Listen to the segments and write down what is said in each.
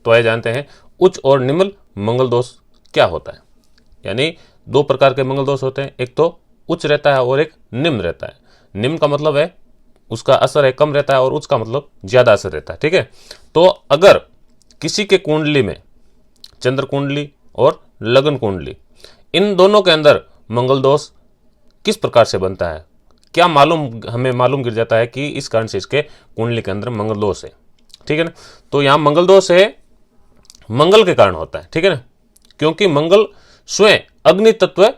तो आइए जानते हैं उच्च और निम्न मंगल दोष क्या होता है। यानी दो प्रकार के मंगल दोष होते हैं, एक तो उच्च रहता है और एक निम्न रहता है। निम्न का मतलब है उसका असर है कम रहता है और उच्च का मतलब ज्यादा असर रहता है। ठीक है, तो अगर किसी के कुंडली में चंद्र कुंडली और लगन कुंडली, इन दोनों के अंदर मंगल दोष किस प्रकार से बनता है, क्या हमें मालूम गिर जाता है कि इस कारण से इसके कुंडली के अंदर मंगल दोष है। ठीक है ना, तो यहां मंगल दोष है मंगल के कारण होता है। ठीक है ना, क्योंकि मंगल स्वयं अग्नि तत्व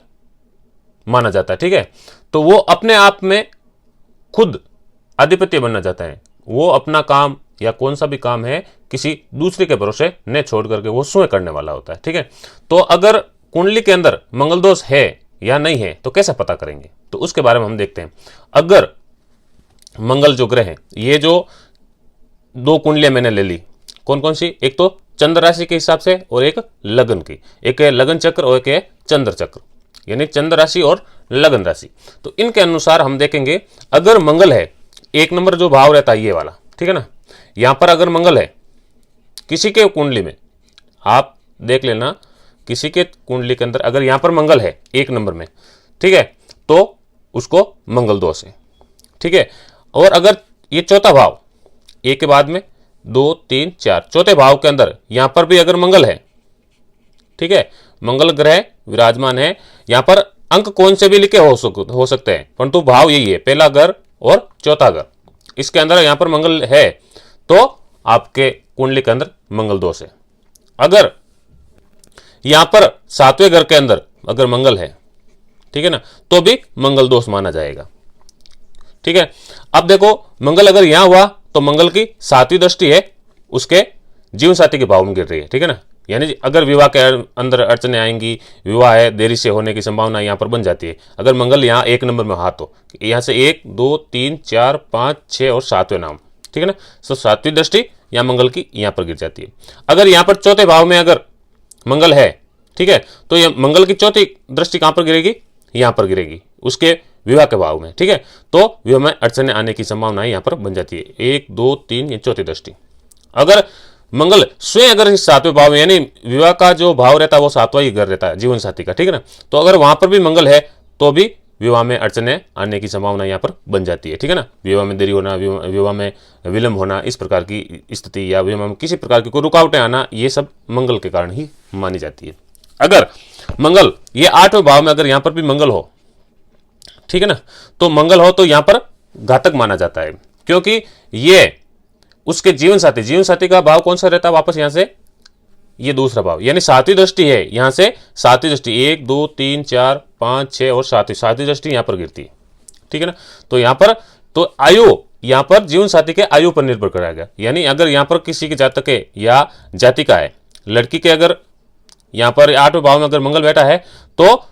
माना जाता है। ठीक है, तो वो अपने आप में खुद आधिपत्य बनना चाहता है। वो अपना काम या कौन सा भी काम है किसी दूसरे के भरोसे न छोड़ करके वो स्वयं करने वाला होता है। ठीक है, तो अगर कुंडली के अंदर मंगल दोष है या नहीं है तो कैसे पता करेंगे, तो उसके बारे में हम देखते हैं। अगर मंगल जो ग्रह है, ये जो दो कुंडलियां मैंने ले ली, कौन कौन सी, एक तो चंद्र राशि के हिसाब से और एक लगन की, एक है लगन चक्र और एक है चंद्र चक्र, यानी चंद्र राशि और लगन राशि। तो इनके अनुसार हम देखेंगे अगर मंगल है, एक नंबर जो भाव रहता है ये वाला, ठीक है ना, यहां पर अगर मंगल है किसी के कुंडली में, आप देख लेना किसी के कुंडली के अंदर अगर यहां पर मंगल है एक नंबर में, ठीक है, तो उसको मंगल दोष है। ठीक है, और अगर ये चौथा भाव, एक के बाद में 2 3 4 चौथे भाव के अंदर यहां पर भी अगर मंगल है, ठीक है, मंगल ग्रह विराजमान है, यहां पर अंक कौन से भी लिखे हो सकते हैं, परंतु भाव यही है, पहला घर और चौथा घर, इसके अंदर यहां पर मंगल है तो आपके कुंडली के अंदर मंगल दोष है। अगर यहां पर सातवें घर के अंदर अगर मंगल है, ठीक है ना, तो भी मंगल दोष माना जाएगा। ठीक है, अब देखो मंगल अगर यहां हुआ तो मंगल की सातवीं दृष्टि है उसके जीवन साथी के भाव में गिर रही है। ठीक है ना, यानी अगर विवाह के अंदर अड़चने आएंगी, विवाह है देरी से होने की संभावना यहां पर बन जाती है। अगर मंगल यहां एक नंबर में हाथ हो, यहां से 1 2 3 4 5 6 और 7वें नाम, ठीक है ना, तो सातवीं दृष्टि यहां मंगल की यहां पर गिर जाती है। अगर यहां पर चौथे भाव में अगर मंगल है, ठीक है, तो यह मंगल की चौथी दृष्टि कहां पर गिरेगी, यहां पर गिरेगी उसके विवाह के भाव में। ठीक है, तो विवाह में अड़चने आने की संभावना यहां पर बन जाती है, 1 2 3 ये चौथी दृष्टि। अगर मंगल स्वयं अगर इस सातवें भाव में, यानी विवाह का जो भाव रहता है वो सातवां ही घर रहता है जीवन साथी का, ठीक है ना, तो अगर वहां पर भी मंगल है तो भी विवाह में अड़चने आने की संभावना यहां पर बन जाती है। ठीक है ना, विवाह में देरी होना, विवाह में विलंब होना, इस प्रकार की स्थिति या विवाह में किसी प्रकार की कोई रुकावटें आना, ये सब मंगल के कारण ही मानी जाती है। अगर मंगल ये 8वें भाव में अगर यहां पर भी मंगल हो, ठीक है ना, तो मंगल हो तो यहां पर घातक माना जाता है, क्योंकि ये उसके जीवन साथी का भाव कौन सा रहता है, वापस यहां से ये दूसरा भाव, यानी सातवीं दृष्टि है, यहां से सातवीं दृष्टि 1 2 3 4 5 6 और सातवीं दृष्टि यहां पर गिरती है। ठीक है ना, तो यहां पर तो आयु यहां पर जीवन साथी के आयु पर निर्भर कराएगा, यानी अगर यहां पर किसी के जातक है या जातिका है, लड़की के अगर यहां पर 8वें भाव में अगर मंगल बैठा है तो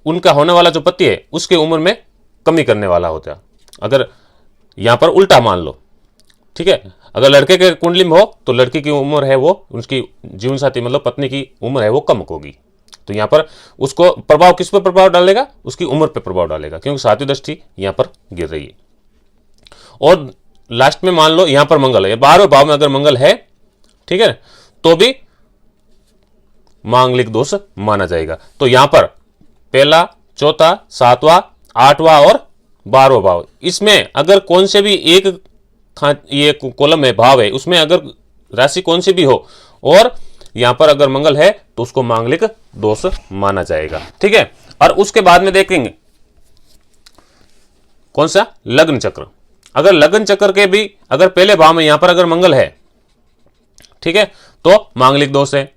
उनका होने वाला जो पति है उसके उम्र में कमी करने वाला होता है। अगर यहां पर उल्टा मान लो, ठीक है, अगर लड़के के कुंडली में हो तो लड़की की उम्र है वो, उसकी जीवन साथी मतलब पत्नी की उम्र है वो कम होगी, तो यहां पर उसको प्रभाव किस पर प्रभाव डालेगा, उसकी उम्र पर प्रभाव डालेगा, क्योंकि सातवीं दृष्टि यहां पर गिर रही है। और लास्ट में मान लो यहां पर मंगल है, 12वें भाव में अगर मंगल है, ठीक है, तो भी मांगलिक दोष माना जाएगा। तो यहां पर पहला चौथा 7वां 8वां और 12वां भाव, इसमें अगर कौन से भी एक ये कॉलम है भाव है, उसमें अगर राशि कौन सी भी हो और यहां पर अगर मंगल है तो उसको मांगलिक दोष माना जाएगा। ठीक है, और उसके बाद में देखेंगे कौन सा, लग्न चक्र। अगर लग्न चक्र के भी अगर पहले भाव में यहां पर अगर मंगल है, ठीक है, तो मांगलिक दोष है,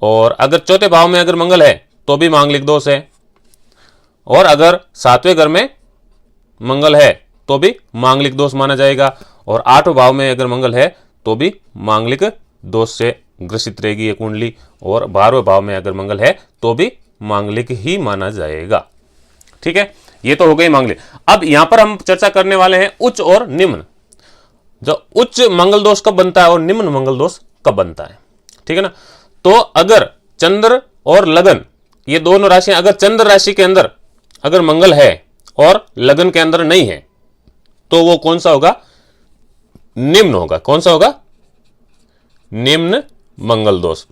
और अगर चौथे भाव में अगर मंगल है तो भी मांगलिक दोष है, और अगर सातवें घर में मंगल है तो भी मांगलिक दोष माना जाएगा, और 8वें भाव में अगर मंगल है तो भी मांगलिक दोष से ग्रसित रहेगी ये कुंडली, और 12वें भाव में अगर मंगल है तो भी मांगलिक ही माना जाएगा। ठीक है, ये तो हो गई मांगलिक। अब यहां पर हम चर्चा करने वाले हैं उच्च और निम्न। जो उच्च मंगल दोष कब बनता है और निम्न मंगल दोष कब बनता है, ठीक है ना, तो अगर चंद्र और लगन ये दोनों राशियां, अगर चंद्र राशि के अंदर अगर मंगल है और लगन के अंदर नहीं है तो वो कौन सा होगा, निम्न होगा। कौन सा होगा, निम्न मंगल दोष।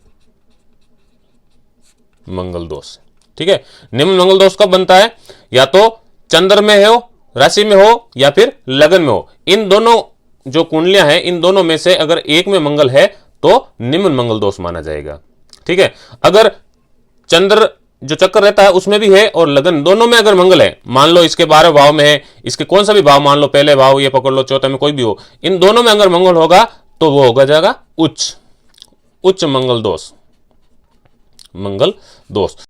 मंगल दोष, ठीक है। निम्न मंगल दोष कब बनता है? या तो चंद्र में हो, राशि में हो, या फिर लगन में हो। इन दोनों जो कुंडलियां हैं, इन दोनों में से अगर एक में मंगल है तो निम्न मंगल दोष माना जाएगा, ठीक है। अगर चंद्र जो चक्कर रहता है उसमें भी है और लगन, दोनों में अगर मंगल है, मान लो इसके 12 भाव में है, इसके कौन सा भी भाव, मान लो पहले भाव, ये पकड़ लो, चौथे में कोई भी हो, इन दोनों में अगर मंगल होगा तो वो होगा जाएगा उच्च मंगल दोष। मंगल दोष।